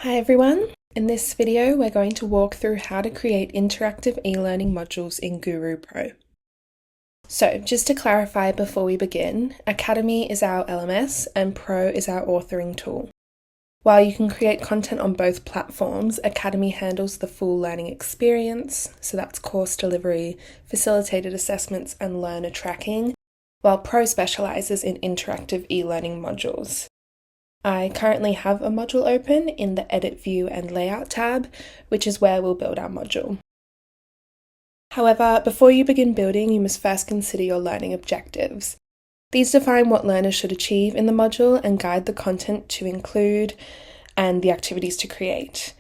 Hi everyone! In this video we're going to walk through how to create interactive e-learning modules in Guru Pro. So just to clarify before we begin, Academy is our LMS and Pro is our authoring tool. While you can create content on both platforms, Academy handles the full learning experience, so that's course delivery, facilitated assessments and learner tracking, while Pro specialises in interactive e-learning modules. I currently have a module open in the Edit View and Layout tab, which is where we'll build our module. However, before you begin building, you must first consider your learning objectives. These define what learners should achieve in the module and guide the content to include and the activities to create.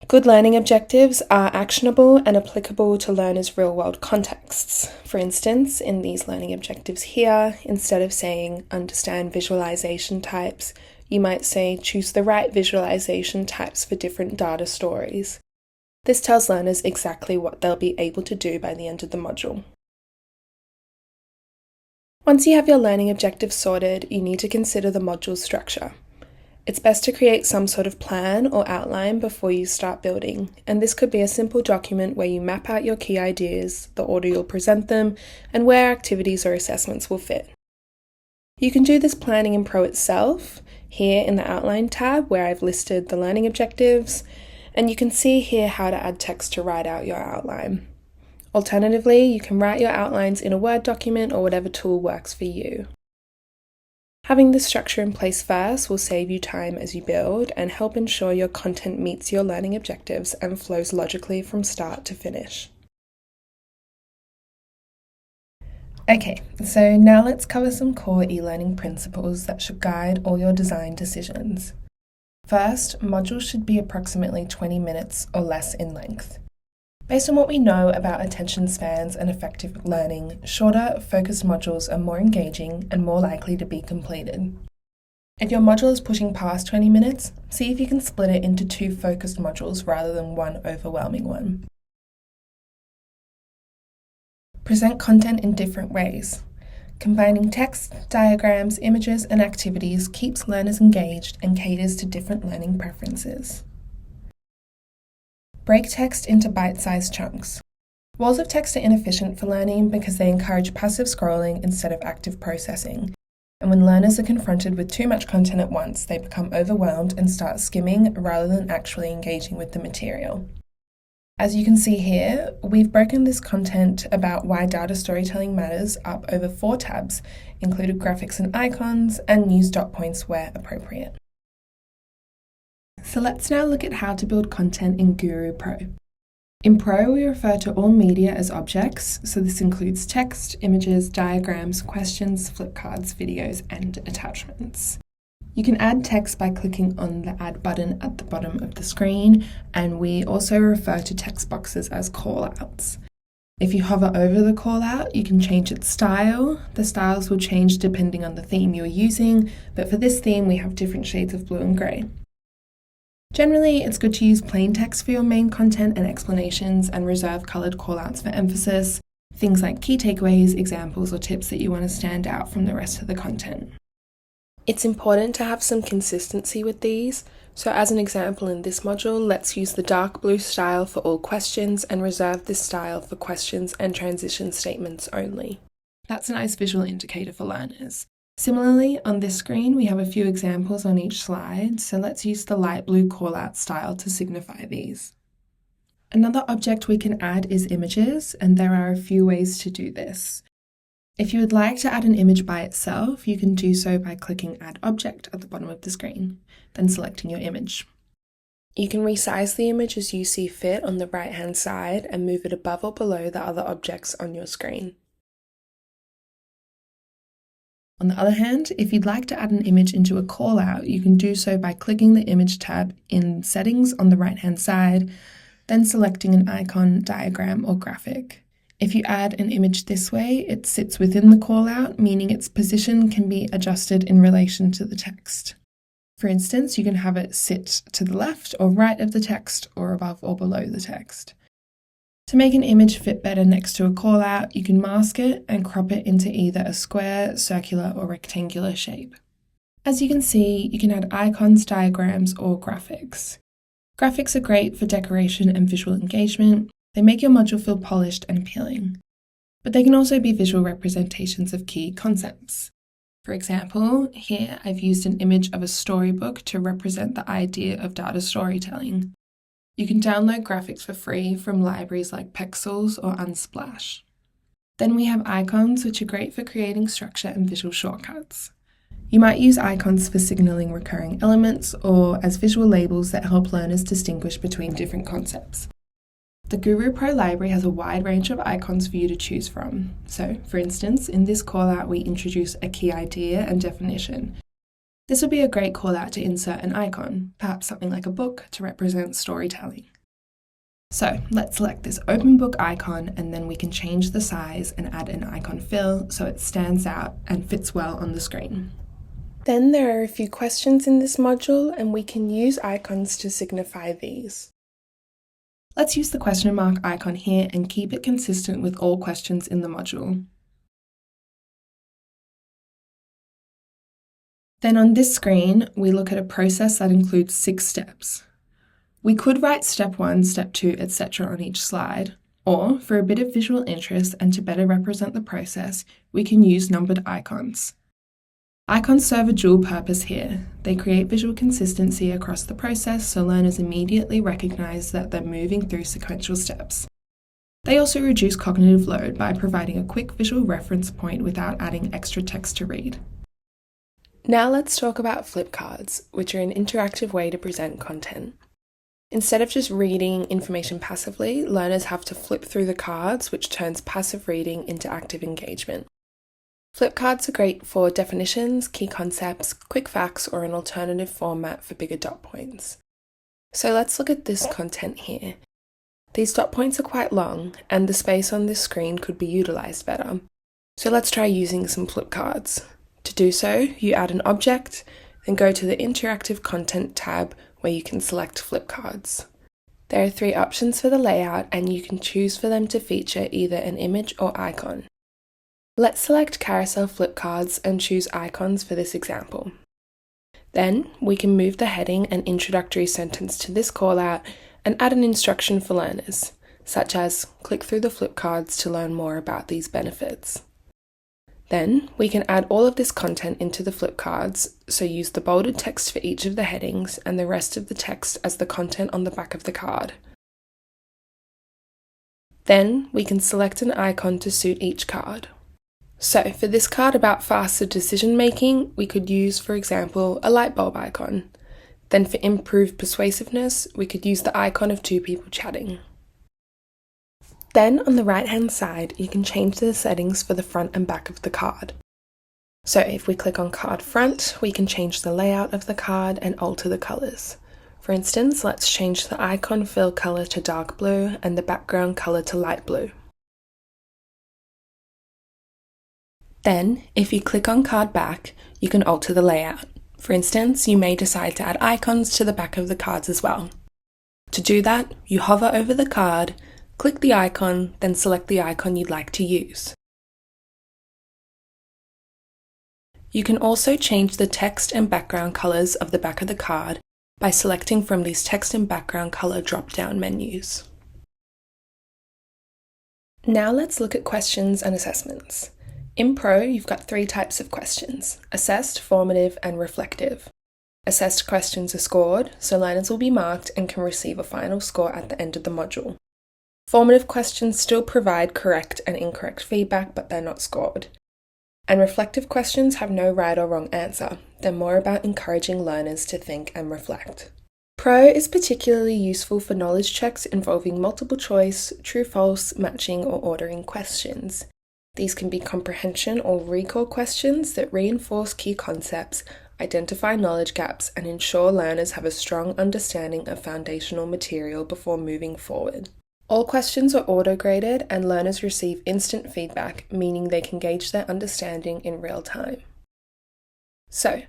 Good learning objectives are actionable and applicable to learners' real-world contexts. For instance, in these learning objectives here, instead of saying understand visualization types, you might say choose the right visualization types for different data stories. This tells learners exactly what they'll be able to do by the end of the module. Once you have your learning objectives sorted, you need to consider the module structure. It's best to create some sort of plan or outline before you start building, and this could be a simple document where you map out your key ideas, the order you'll present them, and where activities or assessments will fit. You can do this planning in Pro itself, here in the Outline tab where I've listed the learning objectives, and you can see here how to add text to write out your outline. Alternatively, you can write your outlines in a Word document or whatever tool works for you. Having this structure in place first will save you time as you build and help ensure your content meets your learning objectives and flows logically from start to finish. Okay, so now let's cover some core e-learning principles that should guide all your design decisions. First, modules should be approximately 20 minutes or less in length. Based on what we know about attention spans and effective learning, shorter, focused modules are more engaging and more likely to be completed. If your module is pushing past 20 minutes, see if you can split it into 2 focused modules rather than one overwhelming one. Present content in different ways. Combining text, diagrams, images, and activities keeps learners engaged and caters to different learning preferences. Break text into bite-sized chunks. Walls of text are inefficient for learning because they encourage passive scrolling instead of active processing. And when learners are confronted with too much content at once, they become overwhelmed and start skimming rather than actually engaging with the material. As you can see here, we've broken this content about why data storytelling matters up over 4 tabs, including graphics and icons, and news dot points where appropriate. So let's now look at how to build content in Guru Pro. In Pro, we refer to all media as objects, so this includes text, images, diagrams, questions, flip cards, videos, and attachments. You can add text by clicking on the Add button at the bottom of the screen, and we also refer to text boxes as callouts. If you hover over the callout, you can change its style. The styles will change depending on the theme you're using, but for this theme we have different shades of blue and grey. Generally, it's good to use plain text for your main content and explanations and reserve coloured callouts for emphasis, things like key takeaways, examples, or tips that you want to stand out from the rest of the content. It's important to have some consistency with these, so as an example in this module, let's use the dark blue style for all questions and reserve this style for questions and transition statements only. That's a nice visual indicator for learners. Similarly, on this screen, we have a few examples on each slide, so let's use the light blue callout style to signify these. Another object we can add is images, and there are a few ways to do this. If you would like to add an image by itself, you can do so by clicking Add Object at the bottom of the screen, then selecting your image. You can resize the image as you see fit on the right-hand side and move it above or below the other objects on your screen. On the other hand, if you'd like to add an image into a callout, you can do so by clicking the Image tab in Settings on the right-hand side, then selecting an icon, diagram, or graphic. If you add an image this way, it sits within the callout, meaning its position can be adjusted in relation to the text. For instance, you can have it sit to the left or right of the text or above or below the text. To make an image fit better next to a callout, you can mask it and crop it into either a square, circular, or rectangular shape. As you can see, you can add icons, diagrams, or graphics. Graphics are great for decoration and visual engagement. They make your module feel polished and appealing. But they can also be visual representations of key concepts. For example, here I've used an image of a storybook to represent the idea of data storytelling. You can download graphics for free from libraries like Pexels or Unsplash. Then we have icons, which are great for creating structure and visual shortcuts. You might use icons for signaling recurring elements or as visual labels that help learners distinguish between different concepts. The Guru Pro library has a wide range of icons for you to choose from. So, for instance, in this callout we introduce a key idea and definition. This would be a great callout to insert an icon, perhaps something like a book to represent storytelling. So, let's select this open book icon and then we can change the size and add an icon fill so it stands out and fits well on the screen. Then there are a few questions in this module and we can use icons to signify these. Let's use the question mark icon here and keep it consistent with all questions in the module. Then on this screen, we look at a process that includes 6 steps. We could write step 1, step 2, etc. on each slide, or for a bit of visual interest and to better represent the process, we can use numbered icons. Icons serve a dual purpose here. They create visual consistency across the process so learners immediately recognise that they're moving through sequential steps. They also reduce cognitive load by providing a quick visual reference point without adding extra text to read. Now let's talk about flipcards, which are an interactive way to present content. Instead of just reading information passively, learners have to flip through the cards, which turns passive reading into active engagement. Flipcards are great for definitions, key concepts, quick facts, or an alternative format for bigger dot points. So let's look at this content here. These dot points are quite long, and the space on this screen could be utilised better. So let's try using some flipcards. To do so, you add an object, then go to the Interactive Content tab where you can select flipcards. There are 3 options for the layout, and you can choose for them to feature either an image or icon. Let's select carousel flipcards and choose icons for this example. Then we can move the heading and introductory sentence to this callout and add an instruction for learners, such as click through the flipcards to learn more about these benefits. Then we can add all of this content into the flipcards, so use the bolded text for each of the headings and the rest of the text as the content on the back of the card. Then we can select an icon to suit each card. So for this card about faster decision making, we could use, for example, a light bulb icon. Then for improved persuasiveness, we could use the icon of 2 people chatting. Then on the right hand side, you can change the settings for the front and back of the card. So if we click on card front, we can change the layout of the card and alter the colours. For instance, let's change the icon fill colour to dark blue and the background colour to light blue. Then, if you click on card back, you can alter the layout. For instance, you may decide to add icons to the back of the cards as well. To do that, you hover over the card, click the icon, then select the icon you'd like to use. You can also change the text and background colours of the back of the card by selecting from these text and background colour drop-down menus. Now let's look at questions and assessments. In Pro, you've got 3 types of questions: assessed, formative, and reflective. Assessed questions are scored, so learners will be marked and can receive a final score at the end of the module. Formative questions still provide correct and incorrect feedback, but they're not scored. And reflective questions have no right or wrong answer. They're more about encouraging learners to think and reflect. Pro is particularly useful for knowledge checks involving multiple choice, true-false, matching, or ordering questions. These can be comprehension or recall questions that reinforce key concepts, identify knowledge gaps, and ensure learners have a strong understanding of foundational material before moving forward. All questions are auto-graded and learners receive instant feedback, meaning they can gauge their understanding in real time. So,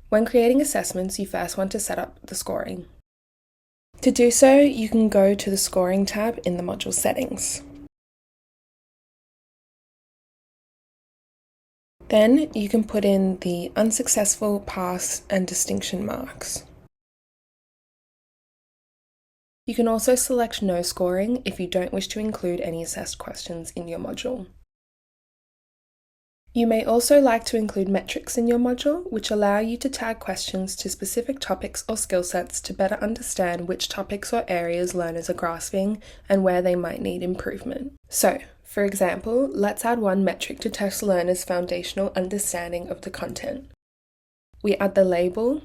when creating assessments, you first want to set up the scoring. To do so, you can go to the Scoring tab in the module settings. Then you can put in the unsuccessful, pass, and distinction marks. You can also select no scoring if you don't wish to include any assessed questions in your module. You may also like to include metrics in your module, which allow you to tag questions to specific topics or skill sets to better understand which topics or areas learners are grasping and where they might need improvement. So, for example, let's add one metric to test learners' foundational understanding of the content. We add the label,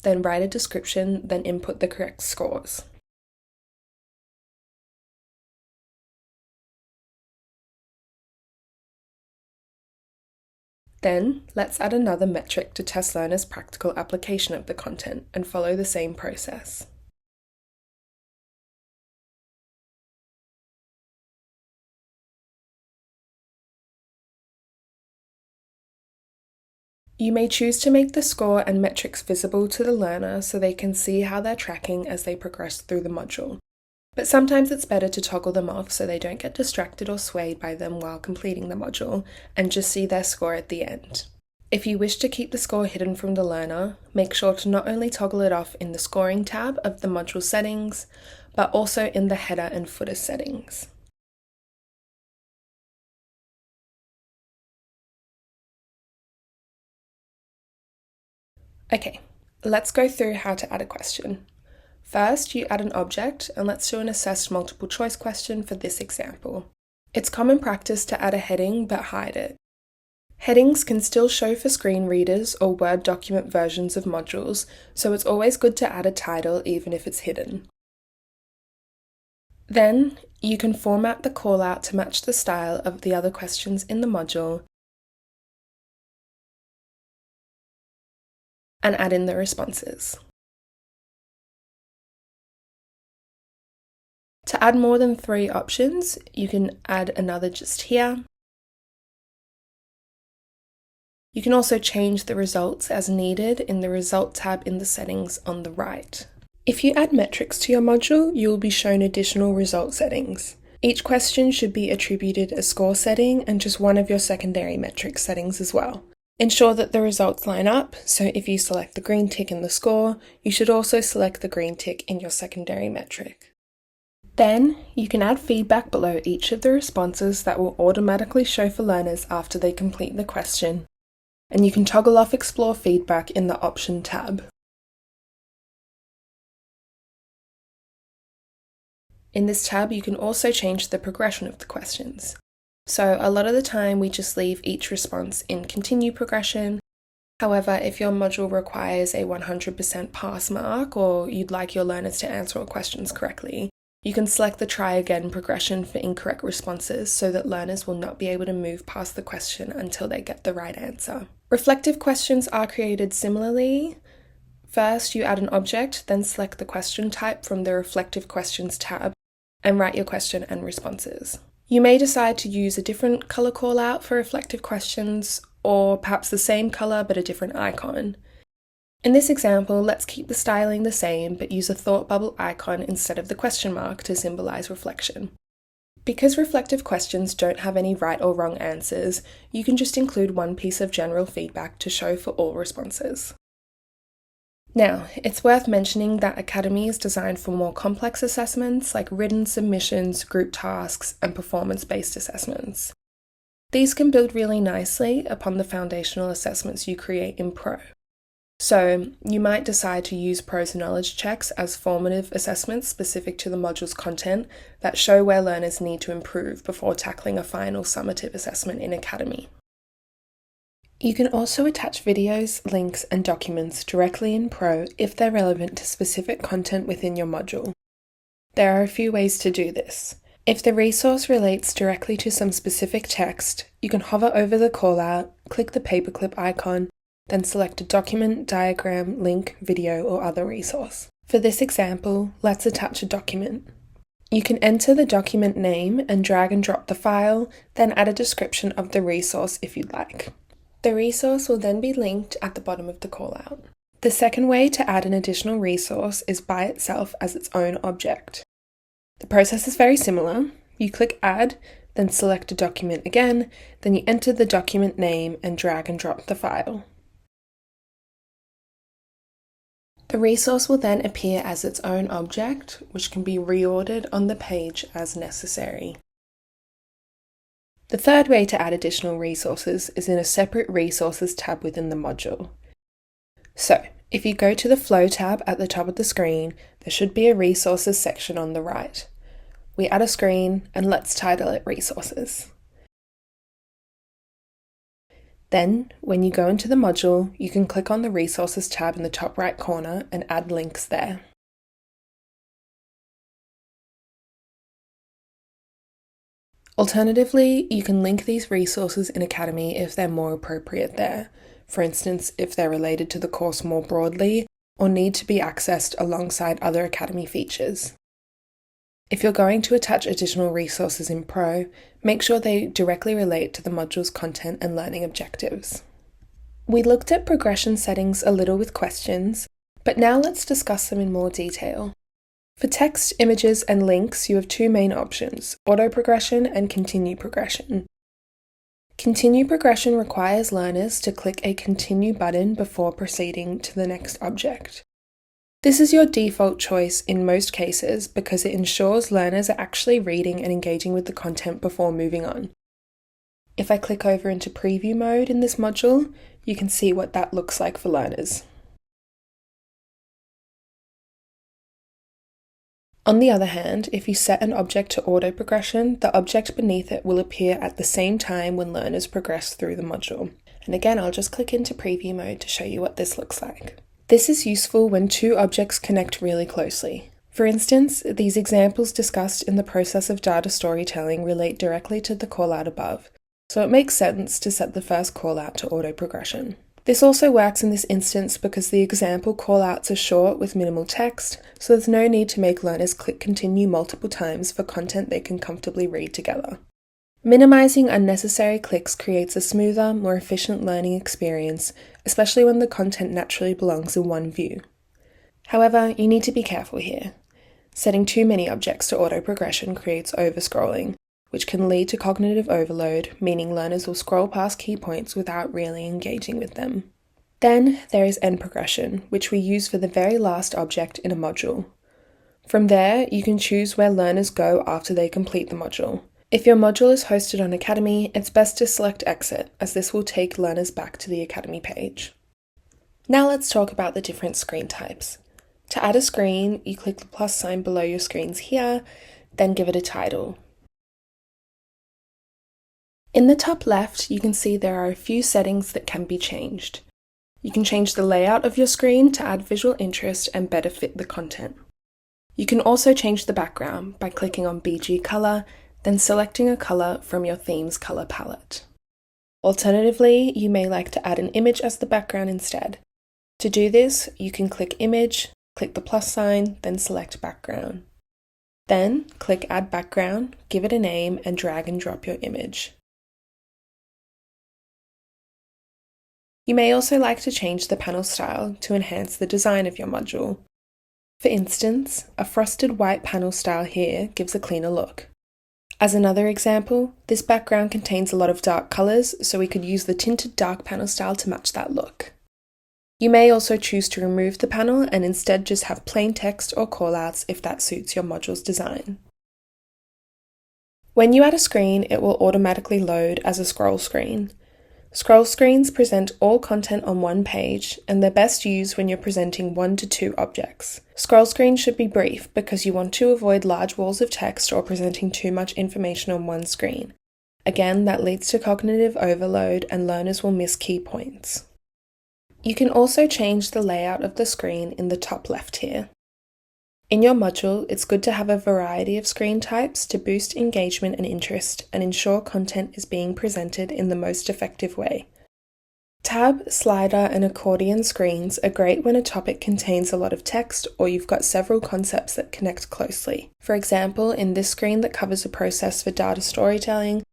then write a description, then input the correct scores. Then, let's add another metric to test learners' practical application of the content and follow the same process. You may choose to make the score and metrics visible to the learner so they can see how they're tracking as they progress through the module. But sometimes it's better to toggle them off so they don't get distracted or swayed by them while completing the module and just see their score at the end. If you wish to keep the score hidden from the learner, make sure to not only toggle it off in the scoring tab of the module settings, but also in the header and footer settings. Okay, let's go through how to add a question. First, you add an object, and let's do an assessed multiple choice question for this example. It's common practice to add a heading but hide it. Headings can still show for screen readers or Word document versions of modules, so it's always good to add a title even if it's hidden. Then, you can format the callout to match the style of the other questions in the module and add in the responses. To add more than 3 options, you can add another just here. You can also change the results as needed in the Result tab in the settings on the right. If you add metrics to your module, you will be shown additional result settings. Each question should be attributed a score setting and just one of your secondary metric settings as well. Ensure that the results line up, so if you select the green tick in the score, you should also select the green tick in your secondary metric. Then, you can add feedback below each of the responses that will automatically show for learners after they complete the question, and you can toggle off Explore Feedback in the Option tab. In this tab, you can also change the progression of the questions. So a lot of the time we just leave each response in continue progression. However, if your module requires a 100% pass mark or you'd like your learners to answer all questions correctly, you can select the try again progression for incorrect responses so that learners will not be able to move past the question until they get the right answer. Reflective questions are created similarly. First, you add an object, then select the question type from the Reflective Questions tab and write your question and responses. You may decide to use a different color callout for reflective questions, or perhaps the same color but a different icon. In this example, let's keep the styling the same but use a thought bubble icon instead of the question mark to symbolize reflection. Because reflective questions don't have any right or wrong answers, you can just include one piece of general feedback to show for all responses. Now, it's worth mentioning that Academy is designed for more complex assessments like written submissions, group tasks, and performance-based assessments. These can build really nicely upon the foundational assessments you create in Pro. So, you might decide to use Pro's knowledge checks as formative assessments specific to the module's content that show where learners need to improve before tackling a final summative assessment in Academy. You can also attach videos, links, and documents directly in Pro if they're relevant to specific content within your module. There are a few ways to do this. If the resource relates directly to some specific text, you can hover over the callout, click the paperclip icon, then select a document, diagram, link, video, or other resource. For this example, let's attach a document. You can enter the document name and drag and drop the file, then add a description of the resource if you'd like. The resource will then be linked at the bottom of the callout. The second way to add an additional resource is by itself as its own object. The process is very similar. You click Add, then select a document again, then you enter the document name and drag and drop the file. The resource will then appear as its own object, which can be reordered on the page as necessary. The third way to add additional resources is in a separate Resources tab within the module. So, if you go to the Flow tab at the top of the screen, there should be a Resources section on the right. We add a screen and let's title it Resources. Then, when you go into the module, you can click on the Resources tab in the top right corner and add links there. Alternatively, you can link these resources in Academy if they're more appropriate there. For instance, if they're related to the course more broadly or need to be accessed alongside other Academy features. If you're going to attach additional resources in Pro, make sure they directly relate to the module's content and learning objectives. We looked at progression settings a little with questions, but now let's discuss them in more detail. For text, images, and links, you have two main options, auto progression and continue progression. Continue progression requires learners to click a continue button before proceeding to the next object. This is your default choice in most cases because it ensures learners are actually reading and engaging with the content before moving on. If I click over into preview mode in this module, you can see what that looks like for learners. On the other hand, if you set an object to auto progression, the object beneath it will appear at the same time when learners progress through the module. And again, I'll just click into preview mode to show you what this looks like. This is useful when two objects connect really closely. For instance, these examples discussed in the process of data storytelling relate directly to the callout above, so it makes sense to set the first callout to auto progression. This also works in this instance because the example callouts are short with minimal text, so there's no need to make learners click continue multiple times for content they can comfortably read together. Minimizing unnecessary clicks creates a smoother, more efficient learning experience, especially when the content naturally belongs in one view. However, you need to be careful here. Setting too many objects to auto progression creates overscrolling, which can lead to cognitive overload, meaning learners will scroll past key points without really engaging with them. Then there is end progression, which we use for the very last object in a module. From there, you can choose where learners go after they complete the module. If your module is hosted on Academy, it's best to select Exit, as this will take learners back to the Academy page. Now let's talk about the different screen types. To add a screen, you click the plus sign below your screens here, then give it a title. In the top left, you can see there are a few settings that can be changed. You can change the layout of your screen to add visual interest and better fit the content. You can also change the background by clicking on BG Color, then selecting a color from your theme's color palette. Alternatively, you may like to add an image as the background instead. To do this, you can click Image, click the plus sign, then select Background. Then, click Add Background, give it a name, and drag and drop your image. You may also like to change the panel style to enhance the design of your module. For instance, a frosted white panel style here gives a cleaner look. As another example, this background contains a lot of dark colours, so we could use the tinted dark panel style to match that look. You may also choose to remove the panel and instead just have plain text or callouts if that suits your module's design. When you add a screen, it will automatically load as a scroll screen. Scroll screens present all content on one page, and they're best used when you're presenting 1 to 2 objects. Scroll screens should be brief because you want to avoid large walls of text or presenting too much information on one screen. Again, that leads to cognitive overload and learners will miss key points. You can also change the layout of the screen in the top left here. In your module, it's good to have a variety of screen types to boost engagement and interest and ensure content is being presented in the most effective way. Tab, slider, and accordion screens are great when a topic contains a lot of text or you've got several concepts that connect closely. For example, in this screen that covers a process for data storytelling,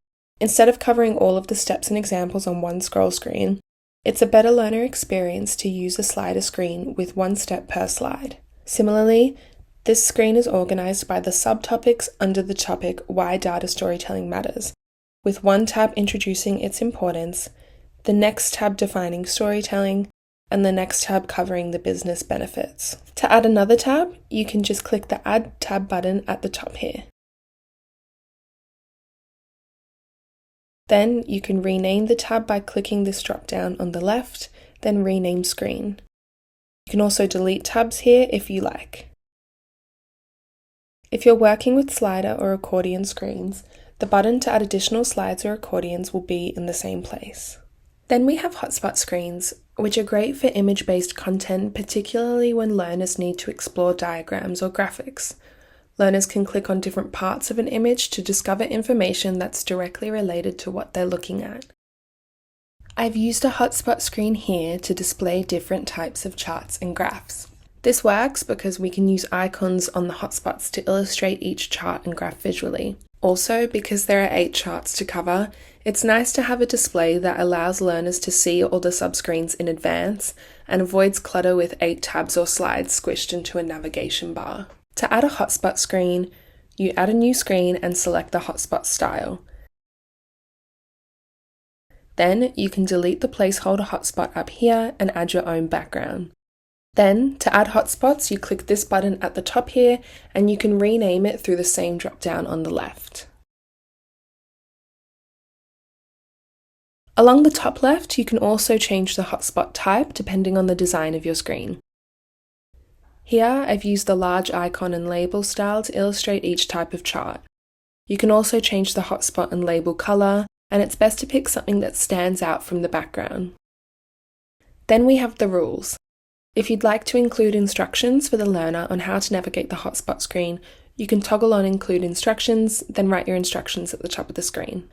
instead of covering all of the steps and examples on one scroll screen, it's a better learner experience to use a slider screen with one step per slide. Similarly, This screen is organised by the subtopics under the topic Why Data Storytelling Matters, with one tab introducing its importance, the next tab defining storytelling, and the next tab covering the business benefits. To add another tab, you can just click the Add Tab button at the top here. Then you can rename the tab by clicking this drop-down on the left, then Rename Screen. You can also delete tabs here if you like. If you're working with slider or accordion screens, the button to add additional slides or accordions will be in the same place. Then we have hotspot screens, which are great for image-based content, particularly when learners need to explore diagrams or graphics. Learners can click on different parts of an image to discover information that's directly related to what they're looking at. I've used a hotspot screen here to display different types of charts and graphs. This works because we can use icons on the hotspots to illustrate each chart and graph visually. Also, because there are 8 charts to cover, it's nice to have a display that allows learners to see all the subscreens in advance and avoids clutter with 8 tabs or slides squished into a navigation bar. To add a hotspot screen, you add a new screen and select the hotspot style. Then you can delete the placeholder hotspot up here and add your own background. Then, to add hotspots, you click this button at the top here, and you can rename it through the same drop-down on the left. Along the top left, you can also change the hotspot type depending on the design of your screen. Here, I've used the large icon and label style to illustrate each type of chart. You can also change the hotspot and label color, and it's best to pick something that stands out from the background. Then we have the rules. If you'd like to include instructions for the learner on how to navigate the hotspot screen, you can toggle on Include Instructions, then write your instructions at the top of the screen.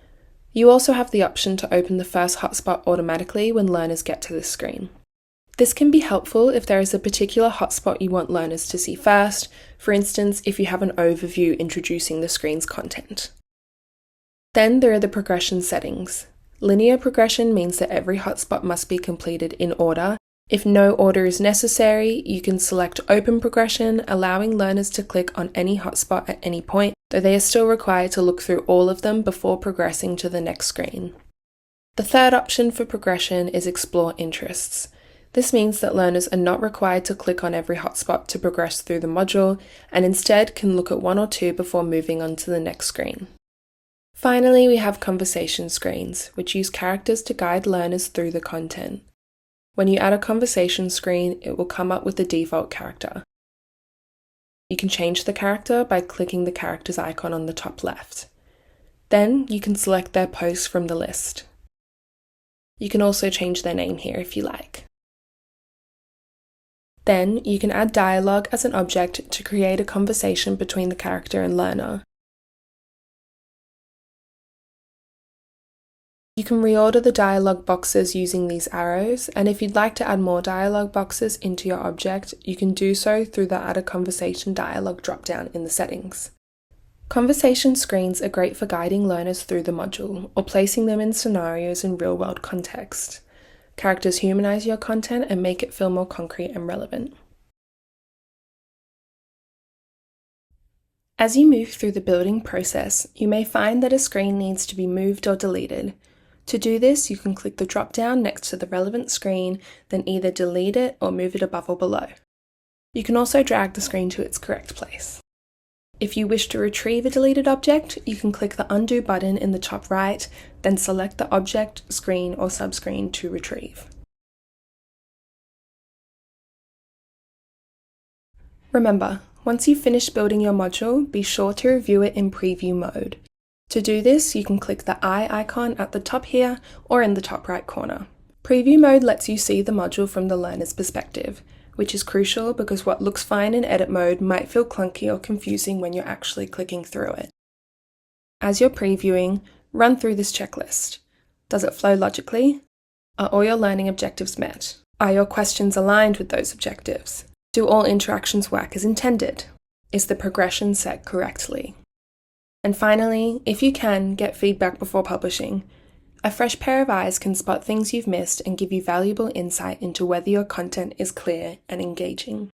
You also have the option to open the first hotspot automatically when learners get to this screen. This can be helpful if there is a particular hotspot you want learners to see first, for instance, if you have an overview introducing the screen's content. Then there are the progression settings. Linear progression means that every hotspot must be completed in order. If no order is necessary, you can select Open Progression, allowing learners to click on any hotspot at any point, though they are still required to look through all of them before progressing to the next screen. The third option for progression is Explore Interests. This means that learners are not required to click on every hotspot to progress through the module, and instead can look at 1 or 2 before moving on to the next screen. Finally, we have conversation screens, which use characters to guide learners through the content. When you add a conversation screen, it will come up with the default character. You can change the character by clicking the character's icon on the top left. Then you can select their post from the list. You can also change their name here if you like. Then you can add dialogue as an object to create a conversation between the character and learner. You can reorder the dialog boxes using these arrows, and if you'd like to add more dialog boxes into your object, you can do so through the Add a Conversation dialog drop-down in the settings. Conversation screens are great for guiding learners through the module, or placing them in scenarios in real-world context. Characters humanize your content and make it feel more concrete and relevant. As you move through the building process, you may find that a screen needs to be moved or deleted. To do this, you can click the drop-down next to the relevant screen, then either delete it or move it above or below. You can also drag the screen to its correct place. If you wish to retrieve a deleted object, you can click the Undo button in the top right, then select the object, screen, or subscreen to retrieve. Remember, once you've finished building your module, be sure to review it in preview mode. To do this, you can click the eye icon at the top here or in the top right corner. Preview mode lets you see the module from the learner's perspective, which is crucial because what looks fine in edit mode might feel clunky or confusing when you're actually clicking through it. As you're previewing, run through this checklist. Does it flow logically? Are all your learning objectives met? Are your questions aligned with those objectives? Do all interactions work as intended? Is the progression set correctly? And finally, if you can, get feedback before publishing. A fresh pair of eyes can spot things you've missed and give you valuable insight into whether your content is clear and engaging.